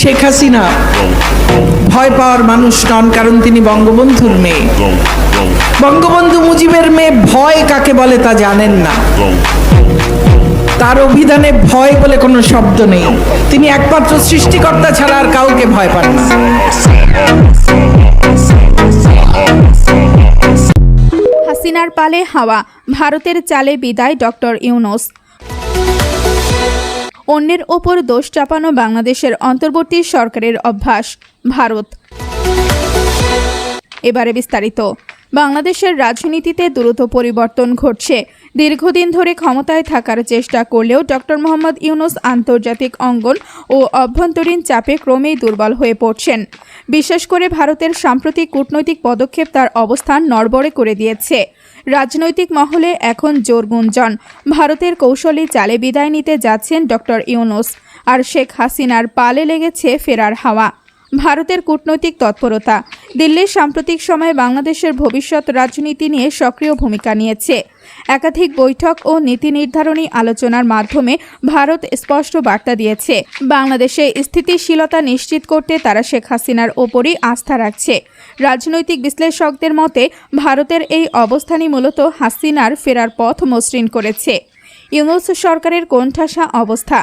শেখ হাসিনা ভয় পাওয়ার মানুষ নন, কারণ তিনি বঙ্গবন্ধুর মেয়ে। বঙ্গবন্ধু মুজিবের মেয়ে ভয় কাকে বলে তা জানেন না। তার অভিধানে ভয় বলে কোনো শব্দ নেই। তিনি একমাত্র সৃষ্টিকর্তা ছাড়া আর কাউকে ভয় পান না। হাসিনার পালে হাওয়া, ভারতের চালে বিদায় ডক্টর ইউনূস। অন্যের ওপর দোষ চাপানো বাংলাদেশের অন্তর্বর্তী সরকারের অভ্যাস, ভারত। এবারে বিস্তারিত। বাংলাদেশের রাজনীতিতে দ্রুত পরিবর্তন ঘটছে। দীর্ঘদিন ধরে ক্ষমতায় থাকার চেষ্টা করলেও ডক্টর মোহাম্মদ ইউনূস আন্তর্জাতিক অঙ্গন ও অভ্যন্তরীণ চাপে ক্রমেই দুর্বল হয়ে পড়ছেন। বিশেষ করে ভারতের সাম্প্রতিক কূটনৈতিক পদক্ষেপ তার অবস্থান নড়বড়ে করে দিয়েছে। রাজনৈতিক মহলে এখন জোর গুঞ্জন, ভারতের কৌশলী চালে বিদায় নিতে যাচ্ছেন ডক্টর ইউনূস, আর শেখ হাসিনার পালে লেগেছে ফেরার হাওয়া। ভারতের কূটনৈতিক তৎপরতা। দিল্লির সাম্প্রতিক সময়ে বাংলাদেশের ভবিষ্যৎ রাজনীতি নিয়ে সক্রিয় ভূমিকা নিয়েছে। একাধিক বৈঠক ও নীতি নির্ধারণী আলোচনার মাধ্যমে ভারত স্পষ্ট বার্তা দিয়েছে, বাংলাদেশে স্থিতিশীলতা নিশ্চিত করতে তারা শেখ হাসিনার ওপরই আস্থা রাখছে। রাজনৈতিক বিশ্লেষকদের মতে ভারতের এই অবস্থানই মূলত হাসিনার ফেরার পথ মসৃণ করেছে। ইউনূস সরকারের কোণঠাসা অবস্থা,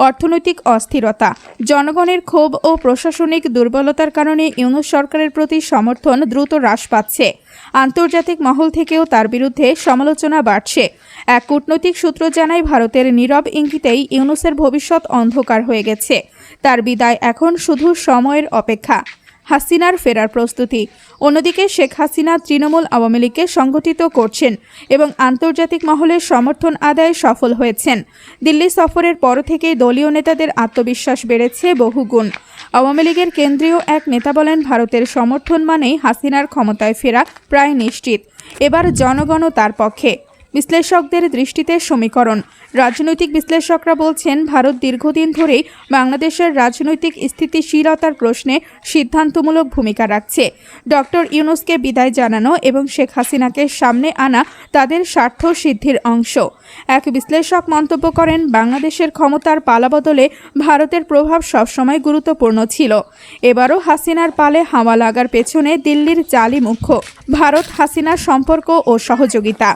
অর্থনৈতিক অস্থিরতা, জনগণের ক্ষোভ ও প্রশাসনিক দুর্বলতার কারণে ইউনূস সরকারের প্রতি সমর্থন দ্রুত হ্রাস পাচ্ছে। আন্তর্জাতিক মহল থেকেও তার বিরুদ্ধে সমালোচনা বাড়ছে। এক কূটনৈতিক সূত্র জানায়, ভারতের নীরব ইঙ্গিতেই ইউনূসের ভবিষ্যৎ অন্ধকার হয়ে গেছে। তার বিদায় এখন শুধু সময়ের অপেক্ষা। হাসিনার ফেরার প্রস্তুতি। অন্যদিকে শেখ হাসিনা তৃণমূল আওয়ামী লীগকে সংগঠিত করছেন এবং আন্তর্জাতিক মহলের সমর্থন আদায়ে সফল হয়েছেন। দিল্লি সফরের পর থেকেই দলীয় নেতাদের আত্মবিশ্বাস বেড়েছে বহুগুণ। আওয়ামী লীগের কেন্দ্রীয় এক নেতা বলেন, ভারতের সমর্থন মানেই হাসিনার ক্ষমতায় ফেরা প্রায় নিশ্চিত। এবার জনগণও তার পক্ষে। বিশ্লেষকদের দৃষ্টিতে সমীকরণ। রাজনৈতিক বিশ্লেষকরা বলছেন, ভারত দীর্ঘদিন ধরেই বাংলাদেশের রাজনৈতিক স্থিতিশীলতার প্রশ্নে সিদ্ধান্তমূলক ভূমিকা রাখছে। ডক্টর ইউনূসকে বিদায় জানানো এবং শেখ হাসিনাকে সামনে আনা তাদের স্বার্থ সিদ্ধির অংশ। এক বিশ্লেষক মন্তব্য করেন, বাংলাদেশের ক্ষমতার পালাবদলে ভারতের প্রভাব সবসময় গুরুত্বপূর্ণ ছিল। এবারও হাসিনার পালে হাওয়া লাগার পেছনে দিল্লির চালই মুখ্য। ভারত হাসিনার সম্পর্ক ও সহযোগিতা।